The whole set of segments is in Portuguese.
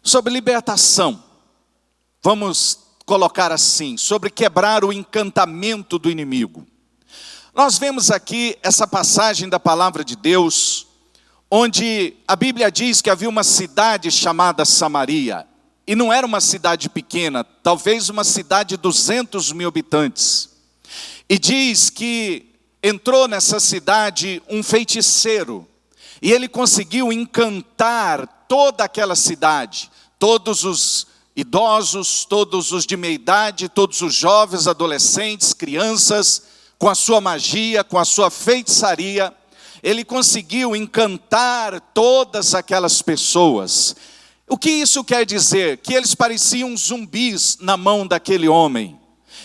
sobre libertação. Vamos colocar assim, sobre quebrar o encantamento do inimigo. Nós vemos aqui essa passagem da palavra de Deus, onde a Bíblia diz que havia uma cidade chamada Samaria. E não era uma cidade pequena, talvez uma cidade de 200 mil habitantes. E diz que entrou nessa cidade um feiticeiro. E ele conseguiu encantar toda aquela cidade. Todos os idosos, todos os de meia idade, todos os jovens, adolescentes, crianças, com a sua magia, com a sua feitiçaria. Ele conseguiu encantar todas aquelas pessoas. O que isso quer dizer? Que eles pareciam zumbis na mão daquele homem.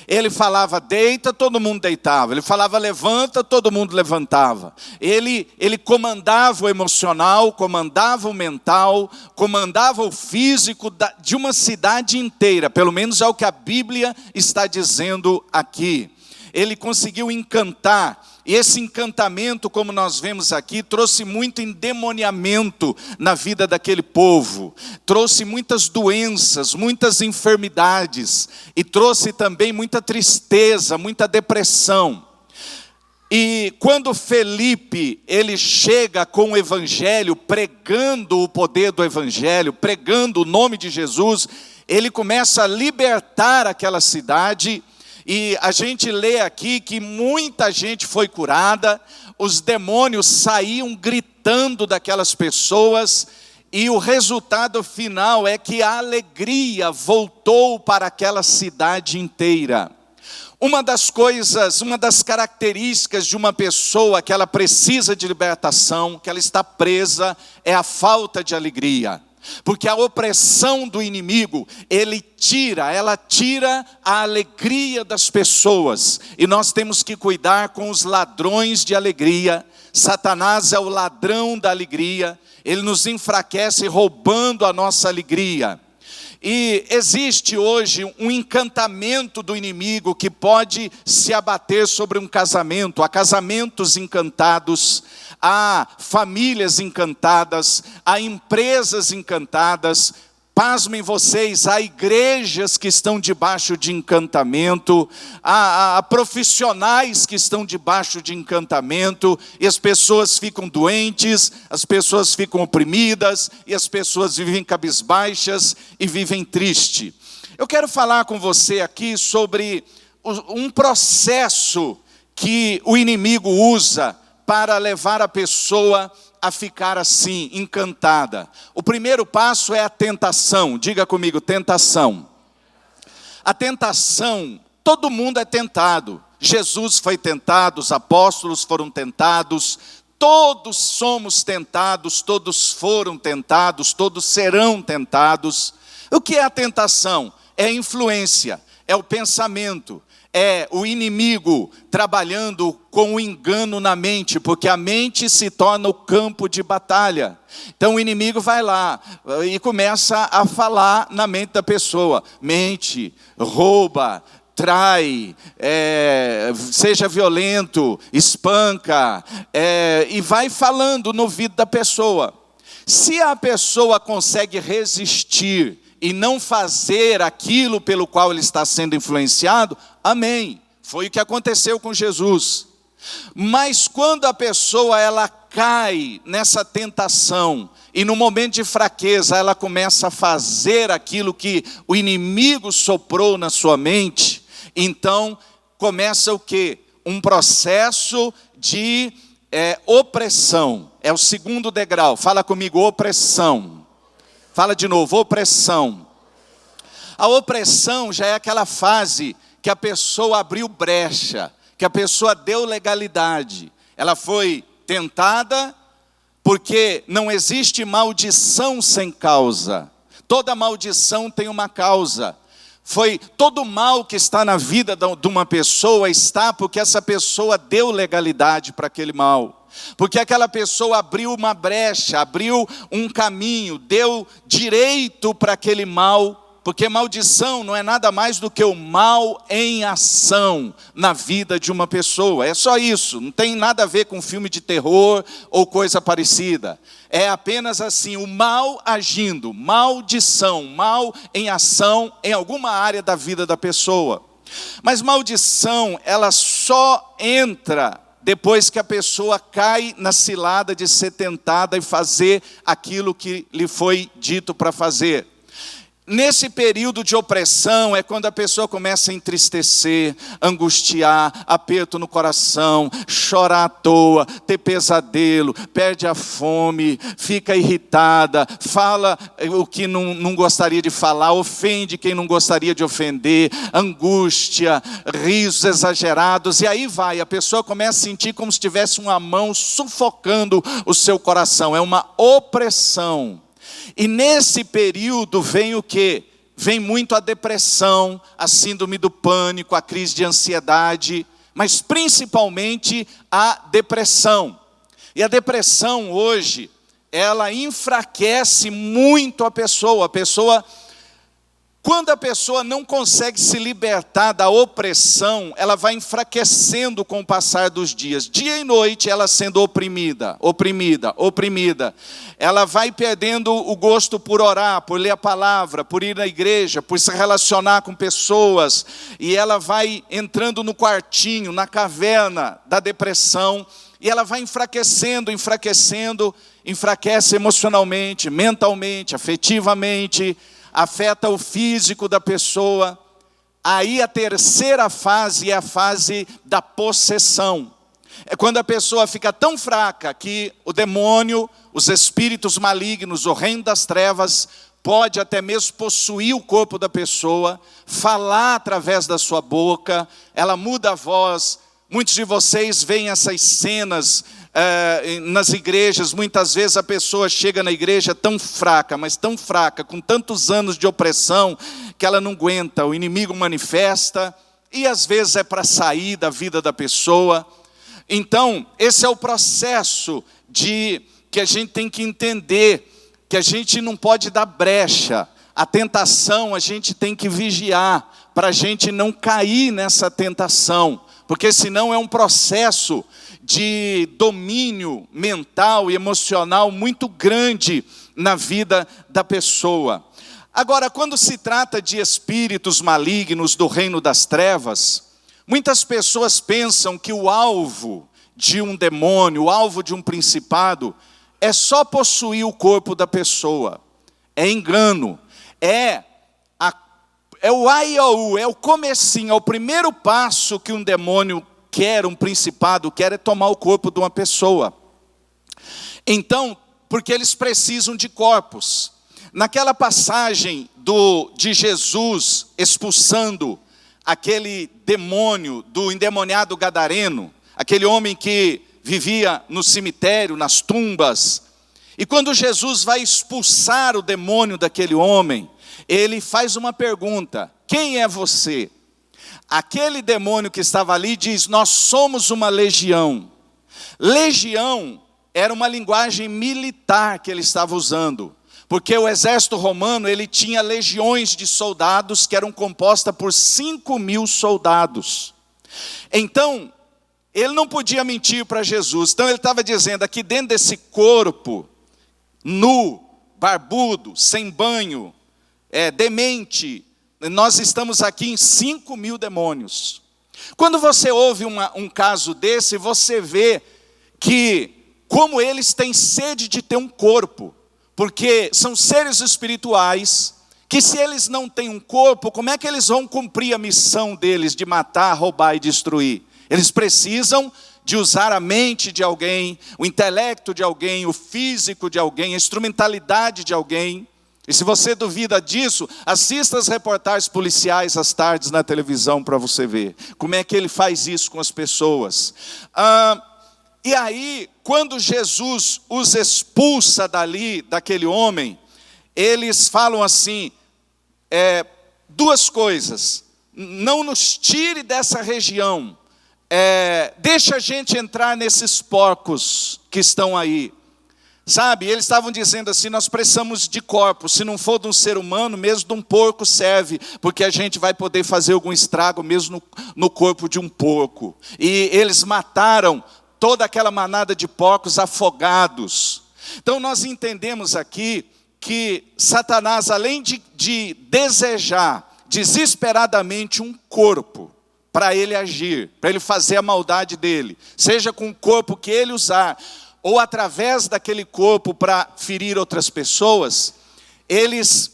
Ele falava deita, todo mundo deitava. Ele falava levanta, todo mundo levantava. Ele comandava o emocional, comandava o mental, comandava o físico de uma cidade inteira. Pelo menos é o que a Bíblia está dizendo aqui. Ele conseguiu encantar. E esse encantamento, como nós vemos aqui, trouxe muito endemoniamento na vida daquele povo. Trouxe muitas doenças, muitas enfermidades. E trouxe também muita tristeza, muita depressão. E quando Felipe, ele chega com o evangelho, pregando o poder do evangelho, pregando o nome de Jesus, ele começa a libertar aquela cidade. E a gente lê aqui que muita gente foi curada, os demônios saíam gritando daquelas pessoas, e o resultado final é que a alegria voltou para aquela cidade inteira. Uma das características de uma pessoa que ela precisa de libertação, que ela está presa, é a falta de alegria. Porque a opressão do inimigo, ela tira a alegria das pessoas. E nós temos que cuidar com os ladrões de alegria. Satanás é o ladrão da alegria. Ele nos enfraquece roubando a nossa alegria. E existe hoje um encantamento do inimigo que pode se abater sobre um casamento. Há casamentos encantados, há famílias encantadas, há empresas encantadas. Pasmem vocês, há igrejas que estão debaixo de encantamento, há profissionais que estão debaixo de encantamento, e as pessoas ficam doentes, as pessoas ficam oprimidas, e as pessoas vivem cabisbaixas e vivem tristes. Eu quero falar com você aqui sobre um processo que o inimigo usa para levar a pessoa a ficar assim, encantada. O primeiro passo é a tentação. Diga comigo, tentação. A tentação, todo mundo é tentado. Jesus foi tentado, os apóstolos foram tentados, todos somos tentados, todos foram tentados, todos serão tentados. O que é a tentação? É a influência, é o pensamento. É o inimigo trabalhando com o engano na mente, porque a mente se torna o campo de batalha. Então o inimigo vai lá e começa a falar na mente da pessoa. Mente, rouba, trai, seja violento, espanca, e vai falando no ouvido da pessoa. Se a pessoa consegue resistir e não fazer aquilo pelo qual ele está sendo influenciado, amém. Foi o que aconteceu com Jesus. Mas quando a pessoa ela cai nessa tentação, e no momento de fraqueza ela começa a fazer aquilo que o inimigo soprou na sua mente, então começa o quê? Um processo de opressão. É o segundo degrau. Fala comigo, opressão. Fala de novo, opressão. A opressão já é aquela fase que a pessoa abriu brecha, que a pessoa deu legalidade. Ela foi tentada porque não existe maldição sem causa. Toda maldição tem uma causa. Todo mal que está na vida de uma pessoa está porque essa pessoa deu legalidade para aquele mal. Porque aquela pessoa abriu uma brecha, abriu um caminho, deu direito para aquele mal Porque maldição não é nada mais do que o mal em ação na vida de uma pessoa. É só isso, não tem nada a ver com filme de terror ou coisa parecida. É apenas assim, o mal agindo, maldição, mal em ação em alguma área da vida da pessoa. Mas maldição, ela só entra depois que a pessoa cai na cilada de ser tentada e fazer aquilo que lhe foi dito para fazer. Nesse período de opressão é quando a pessoa começa a entristecer, angustiar, aperto no coração, chorar à toa, ter pesadelo, perde a fome, fica irritada, fala o que não gostaria de falar, ofende quem não gostaria de ofender, angústia, risos exagerados, e aí vai, a pessoa começa a sentir como se tivesse uma mão sufocando o seu coração, é uma opressão. E nesse período vem o quê? Vem muito a depressão, a síndrome do pânico, a crise de ansiedade, mas principalmente a depressão. E a depressão hoje, ela enfraquece muito a pessoa. Quando a pessoa não consegue se libertar da opressão, ela vai enfraquecendo com o passar dos dias. Dia e noite ela sendo oprimida. Ela vai perdendo o gosto por orar, por ler a palavra, por ir na igreja, por se relacionar com pessoas. E ela vai entrando no quartinho, na caverna da depressão. E ela vai enfraquecendo, enfraquece emocionalmente, mentalmente, afetivamente, afeta o físico da pessoa. Aí a terceira fase é a fase da possessão. É quando a pessoa fica tão fraca que o demônio, os espíritos malignos, o reino das trevas, pode até mesmo possuir o corpo da pessoa, falar através da sua boca, ela muda a voz. Muitos de vocês veem essas cenas nas igrejas. Muitas vezes a pessoa chega na igreja tão fraca, mas tão fraca, com tantos anos de opressão, que ela não aguenta, o inimigo manifesta, e às vezes é para sair da vida da pessoa. Então, esse é o processo que a gente tem que entender, que a gente não pode dar brecha. A tentação a gente tem que vigiar, para a gente não cair nessa tentação, porque senão é um processo de domínio mental e emocional muito grande na vida da pessoa. Agora, quando se trata de espíritos malignos do reino das trevas, muitas pessoas pensam que o alvo de um demônio, o alvo de um principado, é só possuir o corpo da pessoa. É engano, é o aiaú, é o comecinho, é o primeiro passo que um demônio quer, um principado quer, é tomar o corpo de uma pessoa. Então, porque eles precisam de corpos. Naquela passagem de Jesus expulsando aquele demônio do endemoniado gadareno, aquele homem que vivia no cemitério, nas tumbas, e quando Jesus vai expulsar o demônio daquele homem, ele faz uma pergunta: quem é você? Aquele demônio que estava ali diz: nós somos uma legião. Legião era uma linguagem militar que ele estava usando, porque o exército romano ele tinha legiões de soldados que eram compostas por 5.000 soldados. Então, ele não podia mentir para Jesus. Então ele estava dizendo: aqui dentro desse corpo, nu, barbudo, sem banho, demente, nós estamos aqui em 5.000 demônios. Quando você ouve um caso desse, você vê que como eles têm sede de ter um corpo, porque são seres espirituais, que se eles não têm um corpo, como é que eles vão cumprir a missão deles de matar, roubar e destruir? Eles precisam de usar a mente de alguém, o intelecto de alguém, o físico de alguém, a instrumentalidade de alguém. E se você duvida disso, assista as reportagens policiais às tardes na televisão para você ver como é que ele faz isso com as pessoas. E aí, quando Jesus os expulsa dali, daquele homem, eles falam assim, duas coisas: não nos tire dessa região, deixa a gente entrar nesses porcos que estão aí. Sabe, eles estavam dizendo assim, nós precisamos de corpos, se não for de um ser humano, mesmo de um porco serve, porque a gente vai poder fazer algum estrago mesmo no corpo de um porco. E eles mataram toda aquela manada de porcos afogados. Então nós entendemos aqui que Satanás, além de desejar desesperadamente um corpo, para ele agir, para ele fazer a maldade dele, seja com o corpo que ele usar, ou através daquele corpo para ferir outras pessoas, eles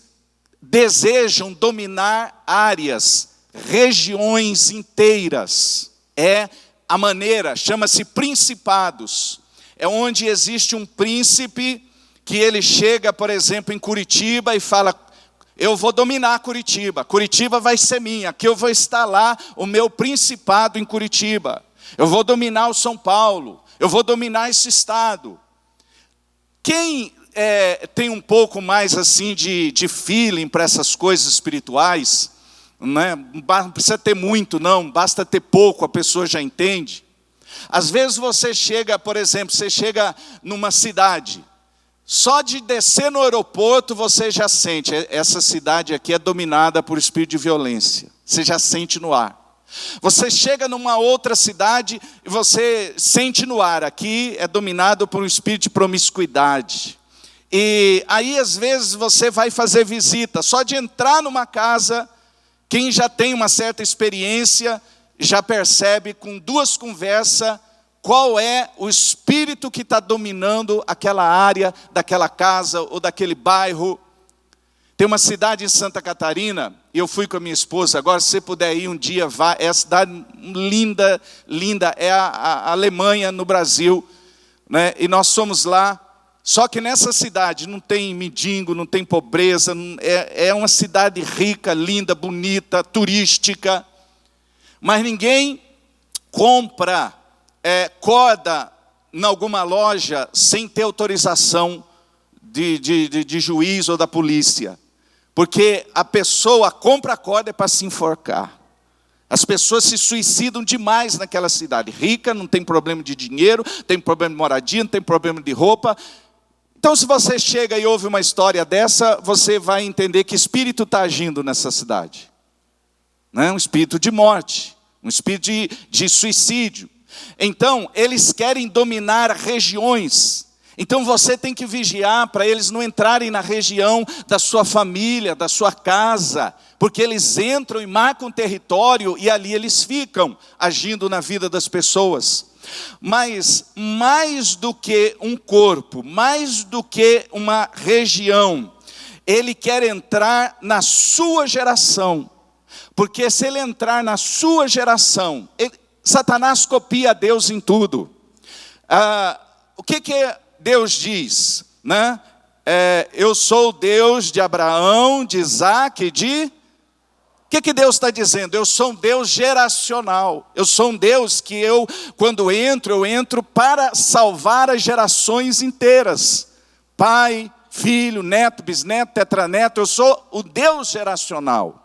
desejam dominar áreas, regiões inteiras. É a maneira, chama-se principados. É onde existe um príncipe que ele chega, por exemplo, em Curitiba e fala: eu vou dominar Curitiba, Curitiba vai ser minha, que eu vou instalar o meu principado em Curitiba. Eu vou dominar o São Paulo, eu vou dominar esse estado. Quem tem um pouco mais assim de feeling para essas coisas espirituais, não precisa ter muito não, basta ter pouco, a pessoa já entende. Às vezes você chega, por exemplo, você chega numa cidade, só de descer no aeroporto você já sente, essa cidade aqui é dominada por espírito de violência, você já sente no ar. Você chega numa outra cidade e você sente no ar, aqui é dominado por um espírito de promiscuidade. E aí às vezes você vai fazer visita, só de entrar numa casa, quem já tem uma certa experiência, já percebe com duas conversas, qual é o espírito que está dominando aquela área, daquela casa ou daquele bairro. Tem uma cidade em Santa Catarina, e eu fui com a minha esposa, agora se você puder ir um dia, vá, é a cidade linda, linda, é a Alemanha no Brasil, né? E nós fomos lá, só que nessa cidade não tem mendigo, não tem pobreza, é uma cidade rica, linda, bonita, turística, mas ninguém compra corda em alguma loja sem ter autorização de juiz ou da polícia. Porque a pessoa compra a corda para se enforcar. As pessoas se suicidam demais naquela cidade. Rica, não tem problema de dinheiro, tem problema de moradia, não tem problema de roupa. Então se você chega e ouve uma história dessa, você vai entender que espírito está agindo nessa cidade. Um espírito de morte, um espírito de suicídio. Então, eles querem dominar regiões. Então você tem que vigiar para eles não entrarem na região da sua família, da sua casa, porque eles entram e marcam território e ali eles ficam, agindo na vida das pessoas. Mas mais do que um corpo, mais do que uma região, ele quer entrar na sua geração. Porque se ele entrar na sua geração, Satanás copia Deus em tudo. O que Deus diz? Eu sou o Deus de Abraão, de Isaac, O que Deus está dizendo? Eu sou um Deus geracional. Eu sou um Deus que quando eu entro para salvar as gerações inteiras. Pai, filho, neto, bisneto, tetraneto. Eu sou o Deus geracional.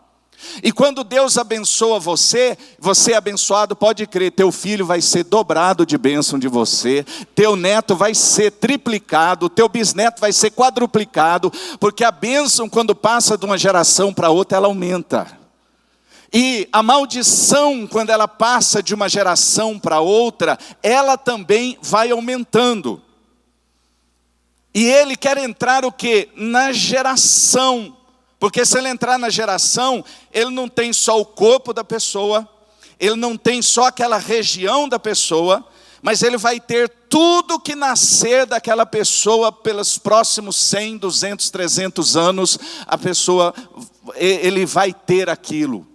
E quando Deus abençoa você, você é abençoado, pode crer, teu filho vai ser dobrado de bênção de você, teu neto vai ser triplicado, teu bisneto vai ser quadruplicado, porque a bênção quando passa de uma geração para outra, ela aumenta. E a maldição, quando ela passa de uma geração para outra, ela também vai aumentando. E ele quer entrar o quê? Na geração. Porque se ele entrar na geração, ele não tem só o corpo da pessoa, ele não tem só aquela região da pessoa, mas ele vai ter tudo que nascer daquela pessoa pelos próximos 100, 200, 300 anos, ele vai ter aquilo.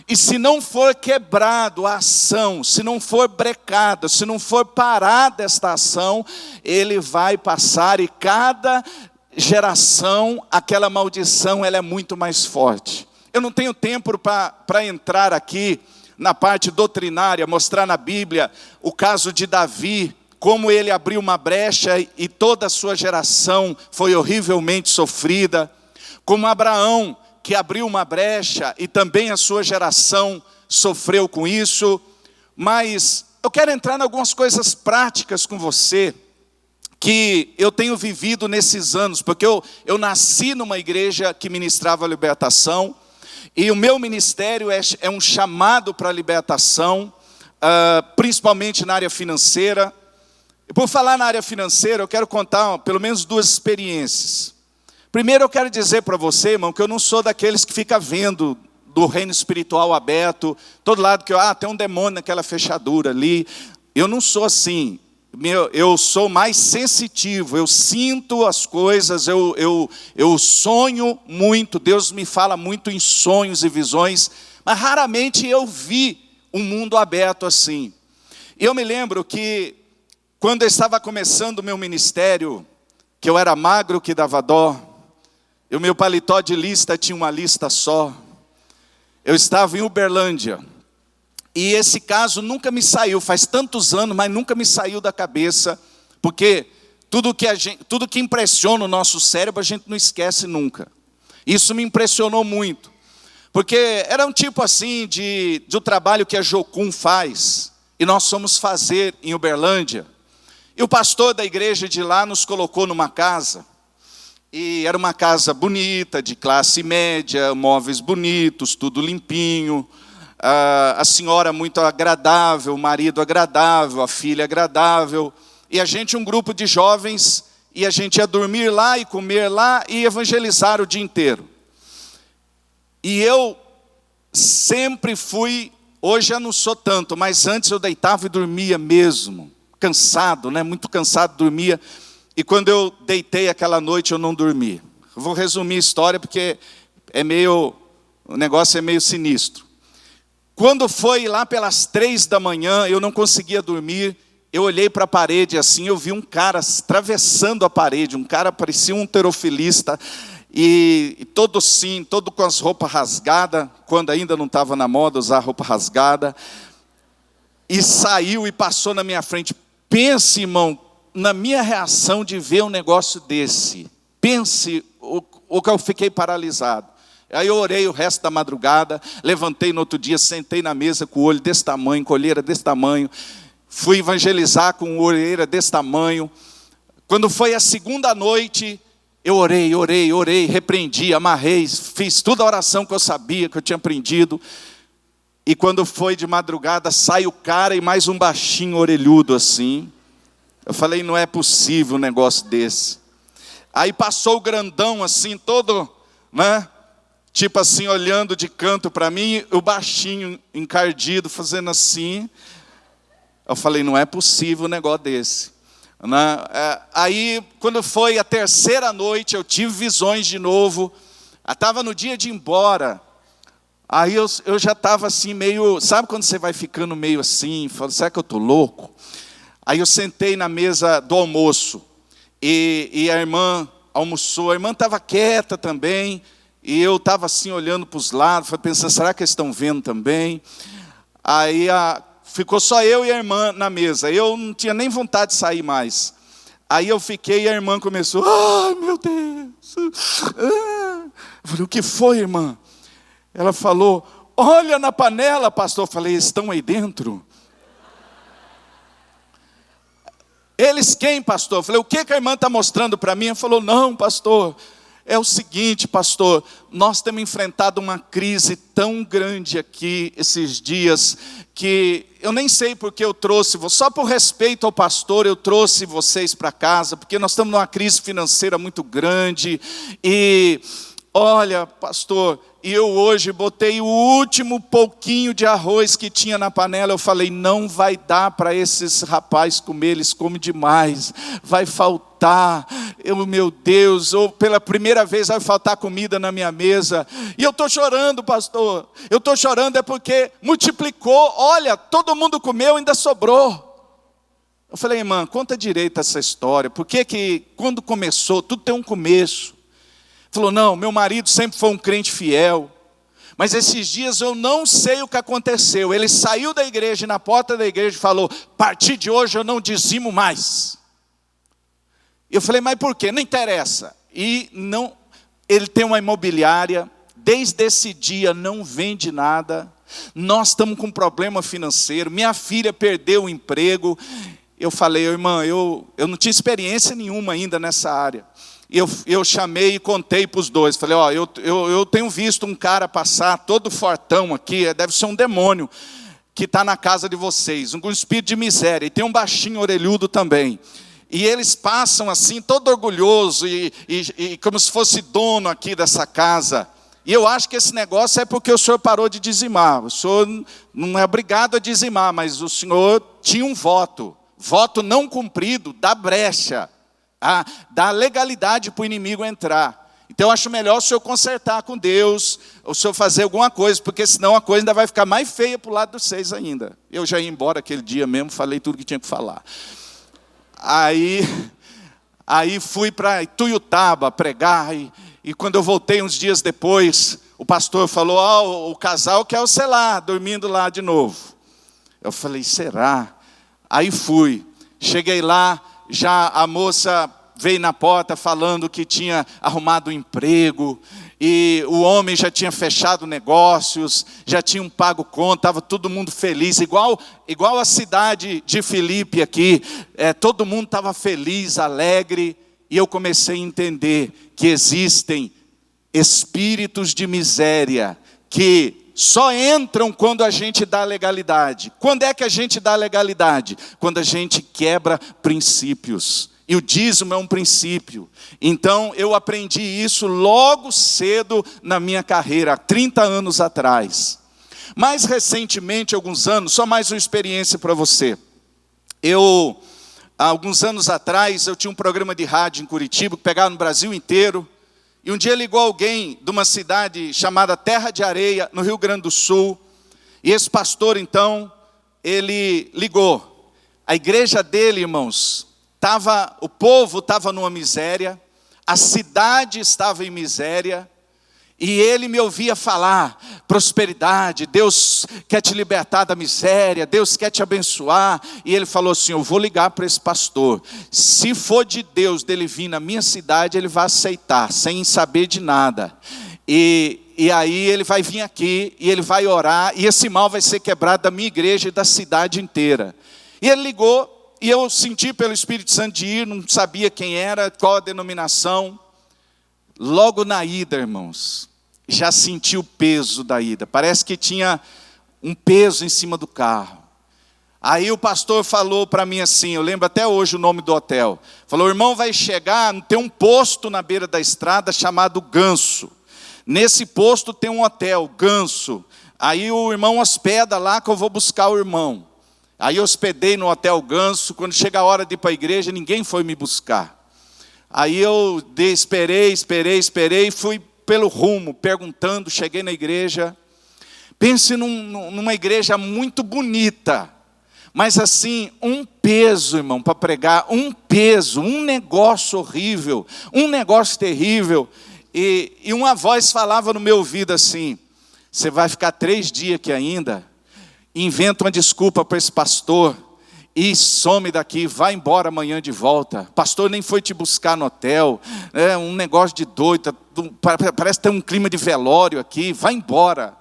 E se não for quebrado a ação, se não for brecada, se não for parada esta ação, ele vai passar e cada geração, aquela maldição, ela é muito mais forte. Eu não tenho tempo para entrar aqui na parte doutrinária, mostrar na Bíblia o caso de Davi, como ele abriu uma brecha e toda a sua geração foi horrivelmente sofrida, como Abraão, que abriu uma brecha e também a sua geração sofreu com isso. Mas eu quero entrar em algumas coisas práticas com você, que eu tenho vivido nesses anos, porque eu nasci numa igreja que ministrava libertação, e o meu ministério é um chamado para a libertação, principalmente na área financeira. E por falar na área financeira, eu quero contar pelo menos 2 experiências. Primeiro eu quero dizer para você, irmão, que eu não sou daqueles que fica vendo do reino espiritual aberto, todo lado que tem um demônio naquela fechadura ali. Eu não sou assim. Eu sou mais sensitivo, eu sinto as coisas, eu sonho muito, Deus me fala muito em sonhos e visões, mas raramente eu vi um mundo aberto assim. Eu me lembro que quando eu estava começando o meu ministério, que eu era magro que dava dó, e o meu paletó de lista tinha uma lista só, eu estava em Uberlândia. E esse caso nunca me saiu, faz tantos anos, mas nunca me saiu da cabeça, porque tudo que impressiona o nosso cérebro, a gente não esquece nunca. Isso me impressionou muito, porque era um tipo assim do trabalho que a Jocum faz, e nós fomos fazer em Uberlândia. E o pastor da igreja de lá nos colocou numa casa, e era uma casa bonita, de classe média, móveis bonitos, tudo limpinho, a senhora muito agradável, o marido agradável, a filha agradável, e a gente, um grupo de jovens, e a gente ia dormir lá e comer lá e evangelizar o dia inteiro. E eu sempre fui, hoje eu não sou tanto, mas antes eu deitava e dormia mesmo, cansado, muito cansado, dormia, e quando eu deitei aquela noite eu não dormi. Eu vou resumir a história porque o negócio é meio sinistro. Quando foi lá pelas 3 da manhã, eu não conseguia dormir, eu olhei para a parede assim, eu vi um cara atravessando a parede, um cara parecia um terofilista, e todo com as roupas rasgadas, quando ainda não estava na moda usar roupa rasgada, e saiu e passou na minha frente. Pense, irmão, na minha reação de ver um negócio desse, pense o que eu fiquei paralisado. Aí eu orei o resto da madrugada, levantei no outro dia, sentei na mesa com o olho desse tamanho, com a olheira desse tamanho, fui evangelizar com olheira desse tamanho. Quando foi a segunda noite, eu orei, repreendi, amarrei, fiz toda a oração que eu sabia, que eu tinha aprendido. E quando foi de madrugada, sai o cara e mais um baixinho orelhudo assim. Eu falei, não é possível um negócio desse. Aí passou o grandão assim, todo, tipo assim, olhando de canto para mim, o baixinho encardido, fazendo assim. Eu falei, não é possível um negócio desse. Aí, quando foi a terceira noite, eu tive visões de novo. Estava no dia de ir embora. Aí eu já estava assim meio, sabe quando você vai ficando meio assim, falando, será que eu estou louco? Aí eu sentei na mesa do almoço, e a irmã almoçou, a irmã estava quieta também, e eu estava assim olhando para os lados, pensando, será que eles estão vendo também? Aí ficou só eu e a irmã na mesa, eu não tinha nem vontade de sair mais. Aí eu fiquei e a irmã começou, meu Deus, Eu falei, o que foi, irmã? Ela falou, olha na panela, pastor. Eu falei, estão aí dentro? Eles quem, pastor? Eu falei, o que a irmã está mostrando para mim? Ela falou, não, pastor, é o seguinte, pastor, nós temos enfrentado uma crise tão grande aqui esses dias, que eu nem sei porque eu trouxe, só por respeito ao pastor, eu trouxe vocês para casa, porque nós estamos numa crise financeira muito grande, e olha, pastor, e eu hoje botei o último pouquinho de arroz que tinha na panela. Eu falei, não vai dar para esses rapazes comer, eles comem demais, vai faltar. Meu Deus, ou pela primeira vez vai faltar comida na minha mesa. E eu estou chorando, pastor, eu estou chorando é porque multiplicou, olha, todo mundo comeu, ainda sobrou. Eu falei, irmã, conta direito essa história, porque que quando começou, tudo tem um começo. Falou, não, meu marido sempre foi um crente fiel, mas esses dias eu não sei o que aconteceu. Ele saiu da igreja e na porta da igreja falou, a partir de hoje eu não dizimo mais. Eu falei, mas por quê? Não interessa. E não, ele tem uma imobiliária, desde esse dia não vende nada, nós estamos com um problema financeiro, minha filha perdeu o emprego. Eu falei, irmã, eu não tinha experiência nenhuma ainda nessa área. Eu chamei e contei para os dois. Falei, ó, eu tenho visto um cara passar todo fortão aqui, deve ser um demônio que está na casa de vocês, um espírito de miséria. E tem um baixinho orelhudo também. E eles passam assim, todo orgulhoso e como se fosse dono aqui dessa casa. E eu acho que esse negócio é porque o senhor parou de dizimar. O senhor não é obrigado a dizimar, mas o senhor tinha um voto. Voto não cumprido dá brecha, dá legalidade para o inimigo entrar. Então eu acho melhor o senhor consertar com Deus, o senhor fazer alguma coisa, porque senão a coisa ainda vai ficar mais feia para o lado de vocês ainda. Eu já ia embora aquele dia mesmo, falei tudo que tinha que falar. Aí fui para Ituiutaba pregar, e quando eu voltei uns dias depois, o pastor falou, o casal quer você lá, dormindo lá de novo. Eu falei, será? Aí fui, cheguei lá, já a moça veio na porta falando que tinha arrumado um emprego, e o homem já tinha fechado negócios, já tinham pago conta, estava todo mundo feliz, igual a cidade de Filipe aqui, todo mundo estava feliz, alegre, e eu comecei a entender que existem espíritos de miséria, que só entram quando a gente dá legalidade. Quando é que a gente dá legalidade? Quando a gente quebra princípios. E o dízimo é um princípio. Então eu aprendi isso logo cedo na minha carreira, há 30 anos atrás. Mais recentemente, alguns anos, só mais uma experiência para você. Há alguns anos atrás, eu tinha um programa de rádio em Curitiba, que pegava no Brasil inteiro. E um dia ligou alguém de uma cidade chamada Terra de Areia, no Rio Grande do Sul. E esse pastor, então, ele ligou. A igreja dele, irmãos, o povo estava numa miséria, a cidade estava em miséria, e ele me ouvia falar, prosperidade, Deus quer te libertar da miséria, Deus quer te abençoar. E ele falou assim, eu vou ligar para esse pastor, se for de Deus dele vir na minha cidade, ele vai aceitar, sem saber de nada. E aí ele vai vir aqui, e ele vai orar, e esse mal vai ser quebrado da minha igreja e da cidade inteira. E ele ligou, e eu senti pelo Espírito Santo de ir, não sabia quem era, qual a denominação. Logo na ida, irmãos, já senti o peso da ida. Parece que tinha um peso em cima do carro. Aí o pastor falou para mim assim, eu lembro até hoje o nome do hotel. Falou, irmão, vai chegar, tem um posto na beira da estrada chamado Ganso. Nesse posto tem um hotel, Ganso. Aí o irmão hospeda lá que eu vou buscar o irmão. Aí eu hospedei no hotel Ganso. Quando chega a hora de ir para a igreja, ninguém foi me buscar. Aí eu esperei, fui pelo rumo, perguntando, cheguei na igreja. Pense numa igreja muito bonita, mas assim, um peso, irmão, para pregar, um peso, um negócio horrível, um negócio terrível. E uma voz falava no meu ouvido assim, você vai ficar 3 dias aqui ainda? Inventa uma desculpa para esse pastor, e some daqui, vai embora amanhã de volta. Pastor nem foi te buscar no hotel, é um negócio de doido, parece ter um clima de velório aqui, vai embora.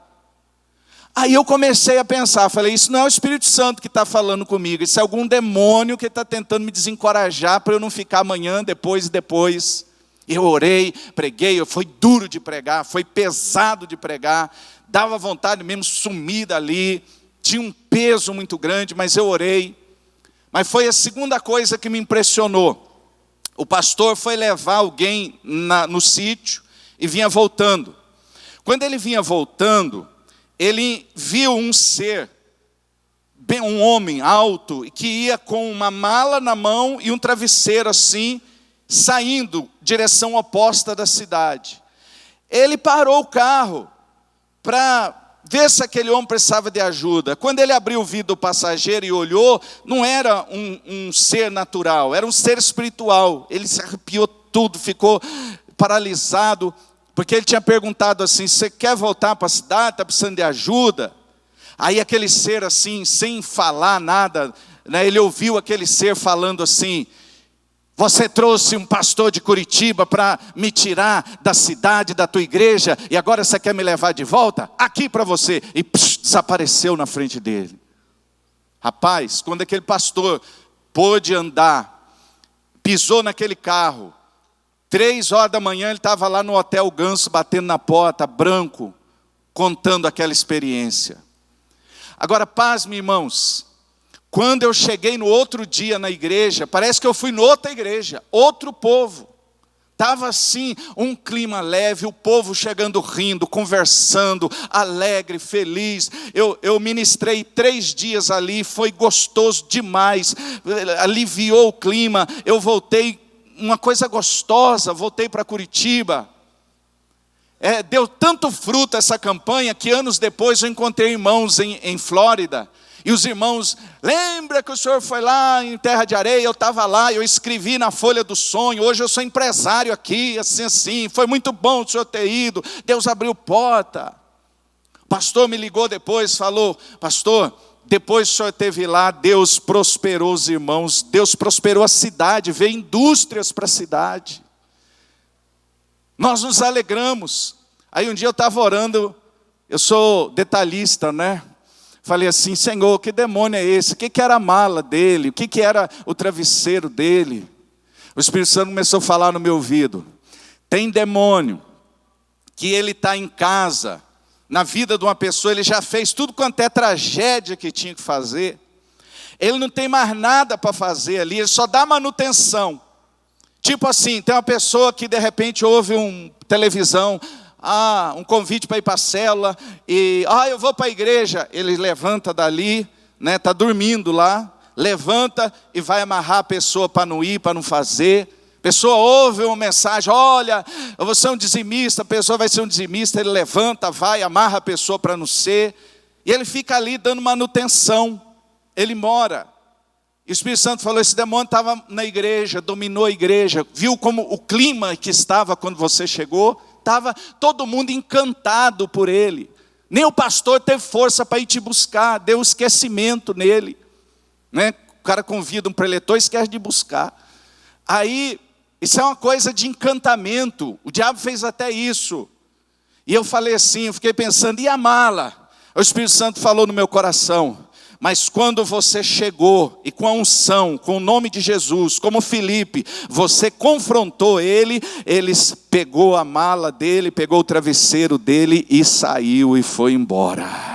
Aí eu comecei a pensar, falei, isso não é o Espírito Santo que está falando comigo, isso é algum demônio que está tentando me desencorajar para eu não ficar amanhã, depois. Eu orei, preguei, foi duro de pregar, foi pesado de pregar, dava vontade mesmo de sumir dali, tinha um peso muito grande, mas eu orei. Mas foi a segunda coisa que me impressionou. O pastor foi levar alguém no sítio e vinha voltando. Quando ele vinha voltando, ele viu um ser, um homem alto, que ia com uma mala na mão e um travesseiro assim, saindo direção oposta da cidade. Ele parou o carro para ver se aquele homem precisava de ajuda. Quando ele abriu o vidro do passageiro e olhou, não era um ser natural, era um ser espiritual. Ele se arrepiou tudo, ficou paralisado, porque ele tinha perguntado assim, você quer voltar para a cidade, está precisando de ajuda? Aí aquele ser assim, sem falar nada, né, ele ouviu aquele ser falando assim, você trouxe um pastor de Curitiba para me tirar da cidade, da tua igreja, e agora você quer me levar de volta? Aqui para você. E desapareceu na frente dele. Rapaz, quando aquele pastor pôde andar, pisou naquele carro. 3 horas da manhã ele estava lá no Hotel Ganso, batendo na porta, branco, contando aquela experiência. Agora, pasme, irmãos, quando eu cheguei no outro dia na igreja, parece que eu fui em outra igreja, outro povo. Estava assim, um clima leve, o povo chegando rindo, conversando, alegre, feliz. Eu ministrei 3 dias ali, foi gostoso demais, aliviou o clima. Eu voltei, uma coisa gostosa, voltei para Curitiba. Deu tanto fruto essa campanha, que anos depois eu encontrei irmãos em Flórida. E os irmãos, lembra que o senhor foi lá em Terra de Areia? Eu estava lá, eu escrevi na folha do sonho, hoje eu sou empresário aqui, assim, foi muito bom o senhor ter ido, Deus abriu porta. O pastor me ligou depois, falou, pastor, depois que o senhor esteve lá, Deus prosperou os irmãos, Deus prosperou a cidade, veio indústrias para a cidade. Nós nos alegramos. Aí um dia eu estava orando, eu sou detalhista, né? Falei assim, Senhor, que demônio é esse? O que era a mala dele? O que era o travesseiro dele? O Espírito Santo começou a falar no meu ouvido. Tem demônio que ele está em casa, na vida de uma pessoa, ele já fez tudo quanto é tragédia que tinha que fazer. Ele não tem mais nada para fazer ali, ele só dá manutenção. Tipo assim, tem uma pessoa que de repente ouve televisão, um convite para ir para a célula, e eu vou para a igreja. Ele levanta dali, né, está dormindo lá, levanta e vai amarrar a pessoa para não ir, para não fazer. A pessoa ouve uma mensagem, olha, eu vou ser um dizimista, a pessoa vai ser um dizimista, ele levanta, vai, amarra a pessoa para não ser, e ele fica ali dando manutenção, ele mora. E o Espírito Santo falou, esse demônio estava na igreja, dominou a igreja, viu como o clima que estava quando você chegou? Estava todo mundo encantado por ele. Nem o pastor teve força para ir te buscar, deu um esquecimento nele. Né? O cara convida um preletor e esquece de buscar. Aí, isso é uma coisa de encantamento, o diabo fez até isso. E eu falei assim, eu fiquei pensando, e a mala? O Espírito Santo falou no meu coração, mas quando você chegou e com a unção, com o nome de Jesus, como Filipe, você confrontou ele pegou a mala dele, pegou o travesseiro dele e saiu e foi embora.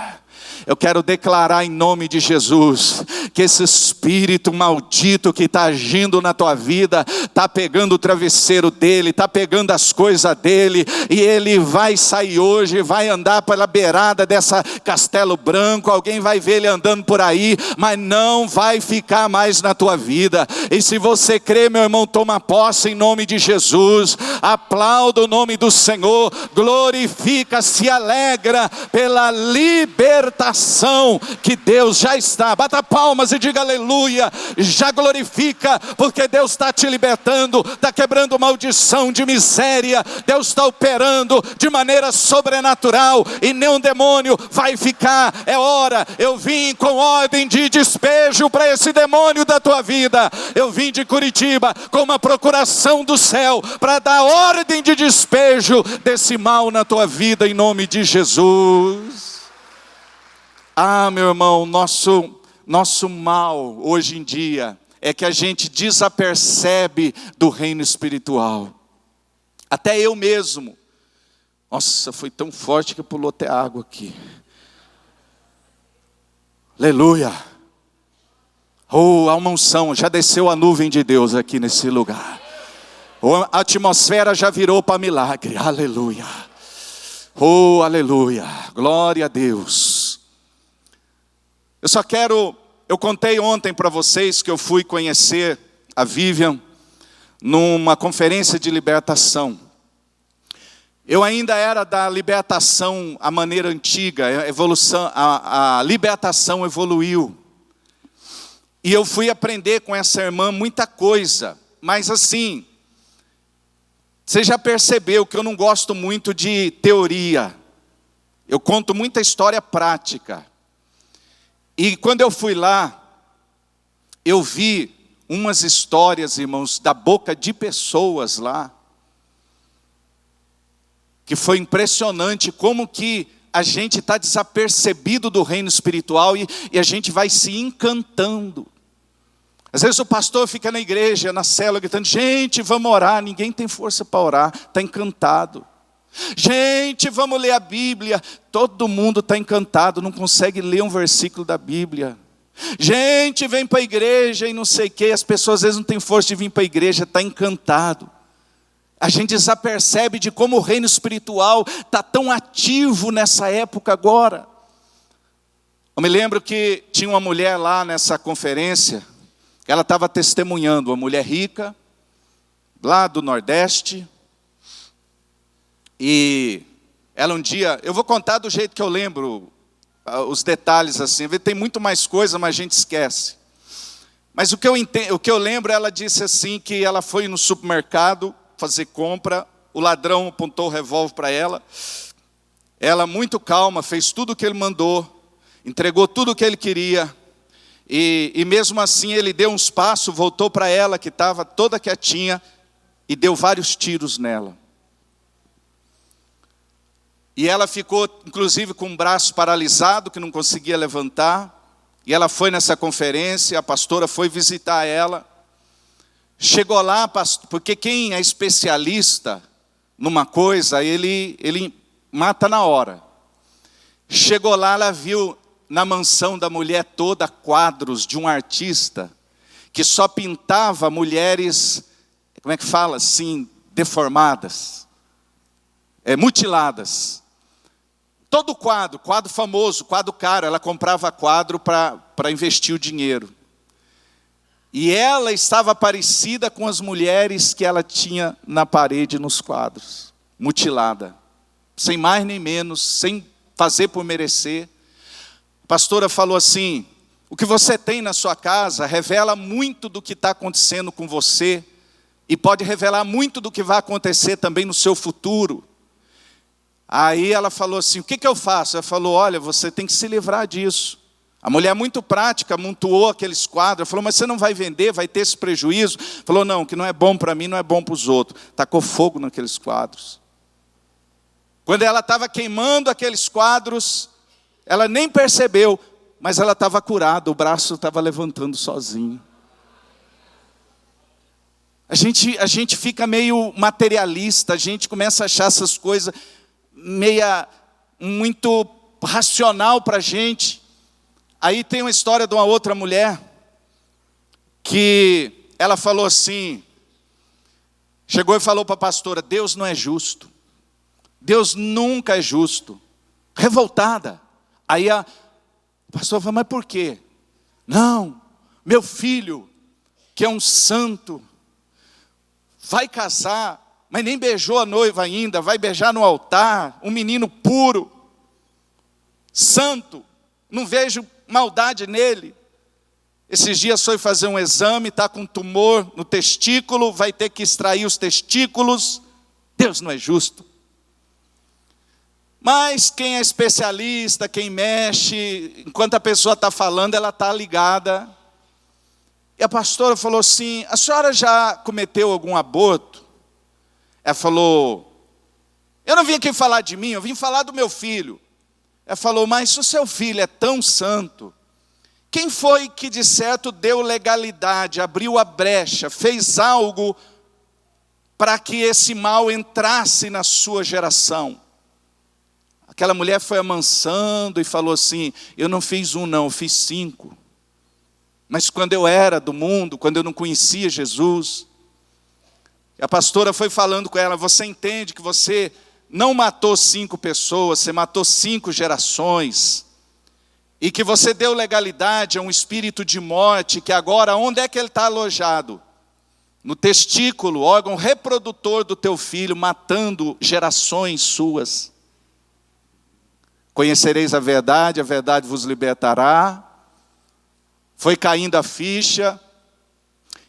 Eu quero declarar em nome de Jesus, que esse espírito maldito que está agindo na tua vida, está pegando o travesseiro dele, está pegando as coisas dele, e ele vai sair hoje, vai andar pela beirada dessa Castelo Branco, alguém vai ver ele andando por aí, mas não vai ficar mais na tua vida. E se você crê, meu irmão, toma posse em nome de Jesus, aplauda o nome do Senhor, glorifica, se alegra pela libertação que Deus já está, bata palmas e diga aleluia, já glorifica, porque Deus está te libertando, está quebrando maldição de miséria, Deus está operando de maneira sobrenatural, e nenhum demônio vai ficar. É hora, eu vim com ordem de despejo para esse demônio da tua vida, eu vim de Curitiba com uma procuração do céu, para dar ordem de despejo desse mal na tua vida, em nome de Jesus. Meu irmão, nosso mal hoje em dia é que a gente desapercebe do reino espiritual. Até eu mesmo. Nossa, foi tão forte que pulou até água aqui. Aleluia. Oh, há uma unção, já desceu a nuvem de Deus aqui nesse lugar. A atmosfera já virou para milagre. Aleluia. Oh, aleluia. Glória a Deus. Eu contei ontem para vocês que eu fui conhecer a Vivian numa conferência de libertação. Eu ainda era da libertação à maneira antiga, a libertação evoluiu. E eu fui aprender com essa irmã muita coisa, mas assim, você já percebeu que eu não gosto muito de teoria. Eu conto muita história prática. E quando eu fui lá, eu vi umas histórias, irmãos, da boca de pessoas lá, que foi impressionante como que a gente está desapercebido do reino espiritual e a gente vai se encantando. Às vezes o pastor fica na igreja, na célula, gritando: gente, vamos orar. Ninguém tem força para orar, está encantado. Gente, vamos ler a Bíblia. Todo mundo está encantado, não consegue ler um versículo da Bíblia. Gente, vem para a igreja e não sei o quê. As pessoas às vezes não têm força de vir para a igreja, está encantado. A gente desapercebe de como o reino espiritual está tão ativo nessa época agora. Eu me lembro que tinha uma mulher lá nessa conferência, ela estava testemunhando, uma mulher rica, lá do Nordeste. E ela um dia, eu vou contar do jeito que eu lembro, os detalhes assim, tem muito mais coisa, mas a gente esquece. Mas o que eu lembro, ela disse assim, que ela foi no supermercado fazer compra, o ladrão apontou o revólver para ela, ela muito calma, fez tudo o que ele mandou, entregou tudo o que ele queria, e mesmo assim ele deu uns passos, voltou para ela, que estava toda quietinha, e deu vários tiros nela. E ela ficou, inclusive, com o braço paralisado, que não conseguia levantar. E ela foi nessa conferência, a pastora foi visitar ela. Chegou lá, porque quem é especialista numa coisa, ele mata na hora. Chegou lá, ela viu na mansão da mulher toda quadros de um artista que só pintava mulheres, como é que fala assim, deformadas, mutiladas. Todo quadro famoso, quadro caro, ela comprava quadro para investir o dinheiro. E ela estava parecida com as mulheres que ela tinha na parede, nos quadros, mutilada, sem mais nem menos, sem fazer por merecer. A pastora falou assim: o que você tem na sua casa revela muito do que está acontecendo com você, e pode revelar muito do que vai acontecer também no seu futuro. Aí ela falou assim: o que eu faço? Ela falou: olha, você tem que se livrar disso. A mulher muito prática, amontoou aqueles quadros. Ela falou: mas você não vai vender, vai ter esse prejuízo? Falou: não, que não é bom para mim, não é bom para os outros. Tacou fogo naqueles quadros. Quando ela estava queimando aqueles quadros, ela nem percebeu, mas ela estava curada, o braço estava levantando sozinho. A gente fica meio materialista, a gente começa a achar essas coisas muito racional para a gente. Aí tem uma história de uma outra mulher, que ela falou assim, chegou e falou para a pastora: Deus não é justo, Deus nunca é justo, revoltada. Aí a pastora falou: mas por quê? Não, meu filho, que é um santo, vai casar, mas nem beijou a noiva ainda, vai beijar no altar, um menino puro, santo, não vejo maldade nele. Esses dias foi fazer um exame, está com tumor no testículo, vai ter que extrair os testículos. Deus não é justo. Mas quem é especialista, quem mexe, enquanto a pessoa está falando, ela está ligada. E a pastora falou assim: a senhora já cometeu algum aborto? Ela falou: eu não vim aqui falar de mim, eu vim falar do meu filho. Ela falou: mas se o seu filho é tão santo, quem foi que de certo deu legalidade, abriu a brecha, fez algo para que esse mal entrasse na sua geração? Aquela mulher foi amansando e falou assim: eu não fiz um não, eu fiz 5. Mas quando eu era do mundo, quando eu não conhecia Jesus, a pastora foi falando com ela: você entende que você não matou 5 pessoas, você matou 5 gerações, e que você deu legalidade a um espírito de morte, que agora, onde é que ele está alojado? No testículo, órgão reprodutor do teu filho, matando gerações suas. Conhecereis a verdade vos libertará. Foi caindo a ficha,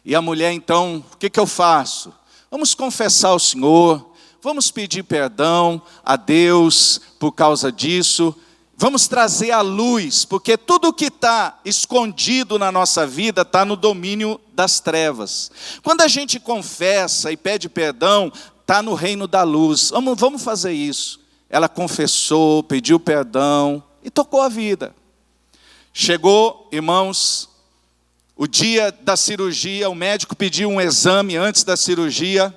e a mulher então: o que eu faço? Vamos confessar ao Senhor, vamos pedir perdão a Deus por causa disso, vamos trazer à luz, porque tudo que está escondido na nossa vida está no domínio das trevas. Quando a gente confessa e pede perdão, está no reino da luz. Vamos fazer isso. Ela confessou, pediu perdão e tocou a vida. Chegou, irmãos, o dia da cirurgia, o médico pediu um exame antes da cirurgia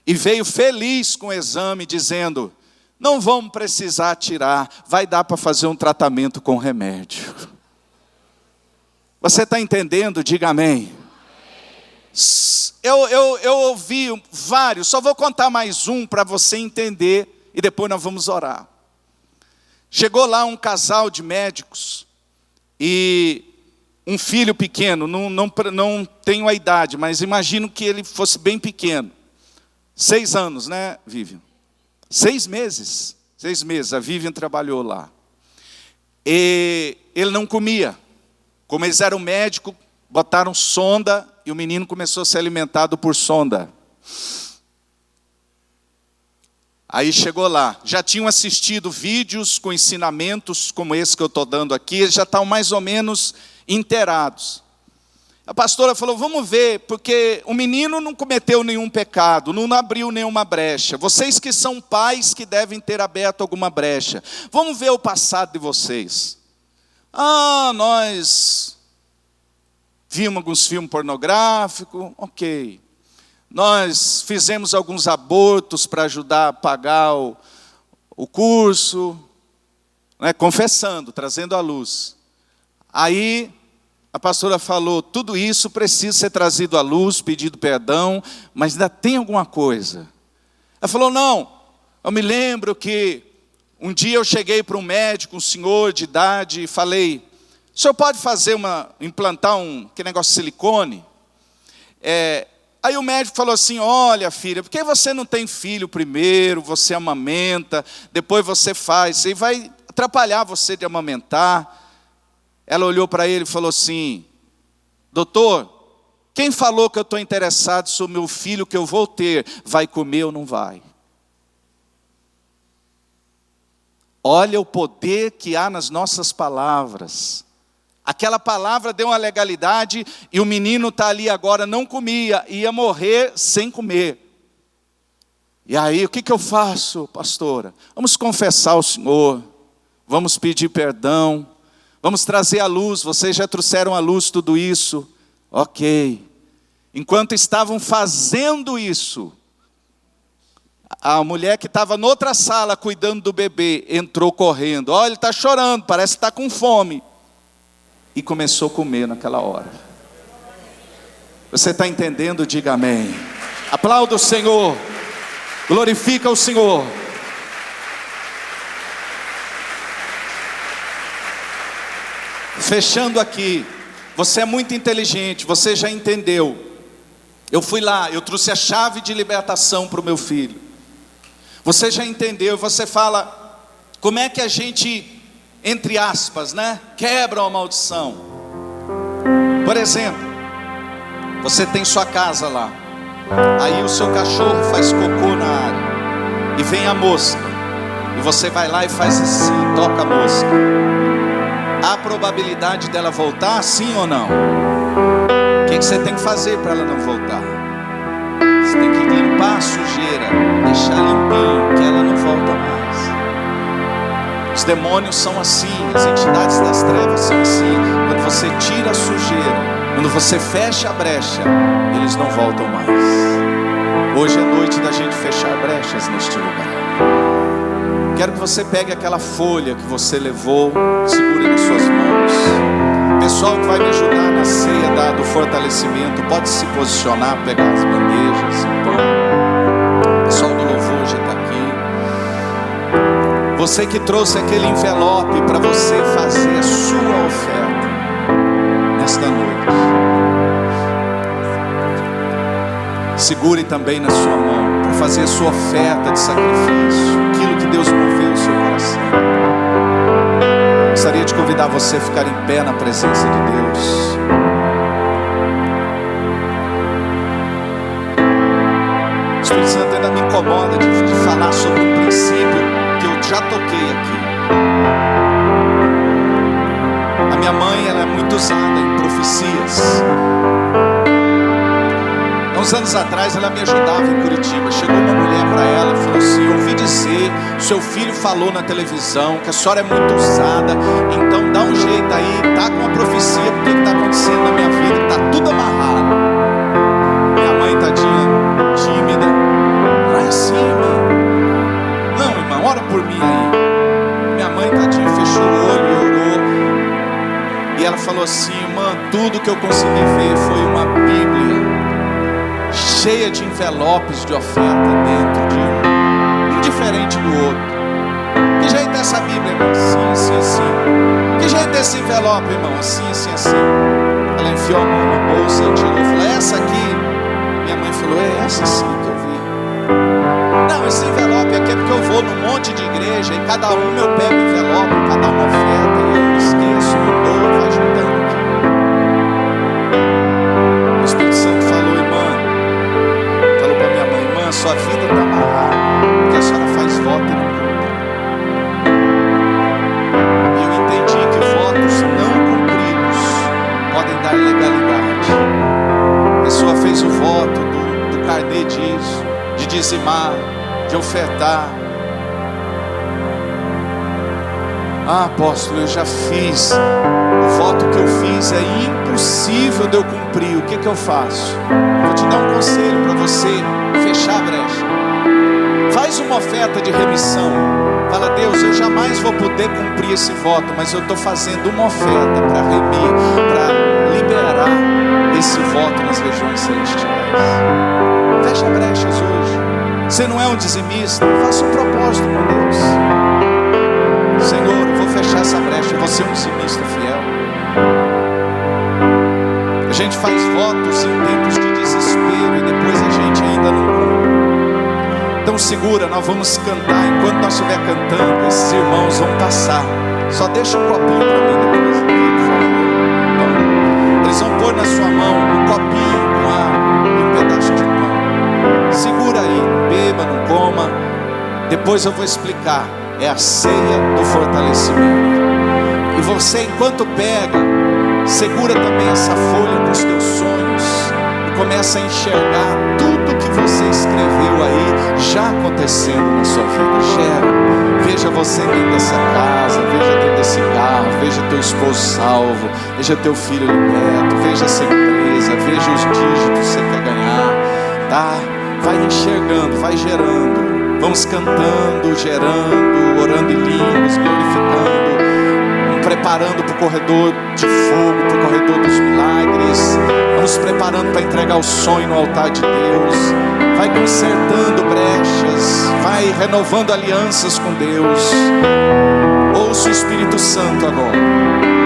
e veio feliz com o exame, dizendo: não vamos precisar tirar, vai dar para fazer um tratamento com remédio. Você está entendendo? Diga amém. Eu ouvi vários, só vou contar mais um para você entender e depois nós vamos orar. Chegou lá um casal de médicos e um filho pequeno, não tenho a idade, mas imagino que ele fosse bem pequeno. 6 anos, né, Vivian? 6 meses. 6 meses, a Vivian trabalhou lá. E ele não comia. Como eles eram médicos, botaram sonda e o menino começou a ser alimentado por sonda. Aí chegou lá, já tinham assistido vídeos com ensinamentos como esse que eu estou dando aqui, eles já estavam mais ou menos inteirados. A pastora falou: vamos ver, porque o menino não cometeu nenhum pecado, não abriu nenhuma brecha. Vocês que são pais que devem ter aberto alguma brecha. Vamos ver o passado de vocês. Nós vimos alguns filmes pornográficos, ok. Nós fizemos alguns abortos para ajudar a pagar o curso, né, confessando, trazendo à luz. Aí a pastora falou: tudo isso precisa ser trazido à luz, pedido perdão, mas ainda tem alguma coisa. Ela falou: não, eu me lembro que um dia eu cheguei para um médico, um senhor de idade, e falei: o senhor pode implantar que negócio de silicone? Aí o médico falou assim: olha, filha, por que você não tem filho primeiro, você amamenta, depois você faz, isso aí vai atrapalhar você de amamentar. Ela olhou para ele e falou assim: doutor, quem falou que eu estou interessado se o meu filho que eu vou ter vai comer ou não vai? Olha o poder que há nas nossas palavras. Aquela palavra deu uma legalidade e o menino está ali agora, não comia, ia morrer sem comer. E aí, o que eu faço, pastora? Vamos confessar ao Senhor, vamos pedir perdão, vamos trazer à luz. Vocês já trouxeram à luz tudo isso? Ok. Enquanto estavam fazendo isso, a mulher que estava noutra sala cuidando do bebê entrou correndo. Olha, ele está chorando, parece que está com fome. E começou a comer naquela hora. Você está entendendo? Diga amém. Aplauda o Senhor. Glorifica o Senhor. Fechando aqui. Você é muito inteligente, você já entendeu. Eu fui lá, eu trouxe a chave de libertação para o meu filho. Você já entendeu, você fala: como é que a gente, entre aspas, né, quebra uma maldição? Por exemplo, você tem sua casa lá, aí o seu cachorro faz cocô na área, e vem a mosca, e você vai lá e faz assim, toca a mosca. Há probabilidade dela voltar, sim ou não? O que você tem que fazer para ela não voltar? Você tem que limpar a sujeira, deixar limpinho, que ela não volta mais. Os demônios são assim, as entidades das trevas são assim. Quando você tira a sujeira, quando você fecha a brecha, eles não voltam mais. Hoje é noite da gente fechar brechas neste lugar. Quero que você pegue aquela folha que você levou, segure nas suas mãos. Pessoal que vai me ajudar na ceia do fortalecimento, pode se posicionar, pegar as bandejas, o pão. O pessoal do louvor já está aqui. Você que trouxe aquele envelope para você fazer a sua oferta nesta noite. Segure também na sua mão para fazer a sua oferta de sacrifício, aquilo que Deus moveu o seu coração. Gostaria de convidar você a ficar em pé na presença de Deus. O Espírito Santo ainda me incomoda de falar sobre um princípio que eu já toquei aqui. A minha mãe, ela é muito usada em profecias. Uns anos atrás ela me ajudava em Curitiba. Chegou uma mulher para ela e falou assim: eu ouvi dizer, seu filho falou na televisão que a senhora é muito usada, então dá um jeito aí, tá com a profecia, porque está acontecendo na minha vida, está tudo amarrado. Minha mãe, tadinha, tímida: não é assim, irmã. Não, irmã, ora por mim aí. Minha mãe, tadinha, fechou o olho e orou. E ela falou assim: irmã, tudo que eu consegui ver foi uma Bíblia cheia de envelopes de oferta dentro de um diferente do outro. Que jeito é essa Bíblia, irmão? Assim, assim, assim. Que jeito é esse envelope, irmão? Assim, assim, assim. Ela enfiou a mão na bolsa e tirou e falou: é essa aqui? Minha mãe falou: é essa sim que eu vi. Não, esse envelope aqui é porque eu vou num monte de igreja e cada um eu pego o envelope, cada uma oferta, e eu não esqueço, não dou, vai juntando aqui. O Espírito Santo falou: sua vida está amarrada, porque a senhora faz voto e não cumpre. E eu entendi que votos não cumpridos podem dar legalidade. A pessoa fez o voto do carnê disso, de dizimar, de ofertar. Ah, apóstolo, eu já fiz. O voto que eu fiz é impossível de eu cumprir. O que eu faço? Vou te dar um conselho para você fechar a brecha. Faz uma oferta de remissão. Fala: Deus, eu jamais vou poder cumprir esse voto, mas eu estou fazendo uma oferta para remir, para liberar esse voto nas regiões celestiais. Fecha brechas hoje. Você não é um dizimista? Faça um propósito com Deus. Senhor, eu vou fechar essa brecha, eu vou ser um dizimista fiel. A gente faz votos em tempos de desespero e depois a gente ainda não cumpre. Então segura, nós vamos cantar. Enquanto nós estiver cantando, esses irmãos vão passar. Só deixa um copinho para mim depois aqui, por favor. Então, eles vão pôr na sua mão um copinho com água e um pedaço de pão. Segura aí, não beba, não coma. Depois eu vou explicar. É a ceia do fortalecimento. E você, enquanto pega, segura também essa folha com os teus sonhos e começa a enxergar tudo que você escreveu aí já acontecendo na sua vida. Gera, veja você dentro dessa casa, veja dentro desse carro, veja teu esposo salvo, veja teu filho liberto, veja essa empresa, veja os dígitos que você quer ganhar, tá? Vai enxergando, vai gerando. Vamos cantando, gerando, orando em línguas, glorificando, preparando para o corredor de fogo, para o corredor dos milagres. Vamos preparando para entregar o sonho no altar de Deus. Vai consertando brechas, vai renovando alianças com Deus. Ouça o Espírito Santo agora.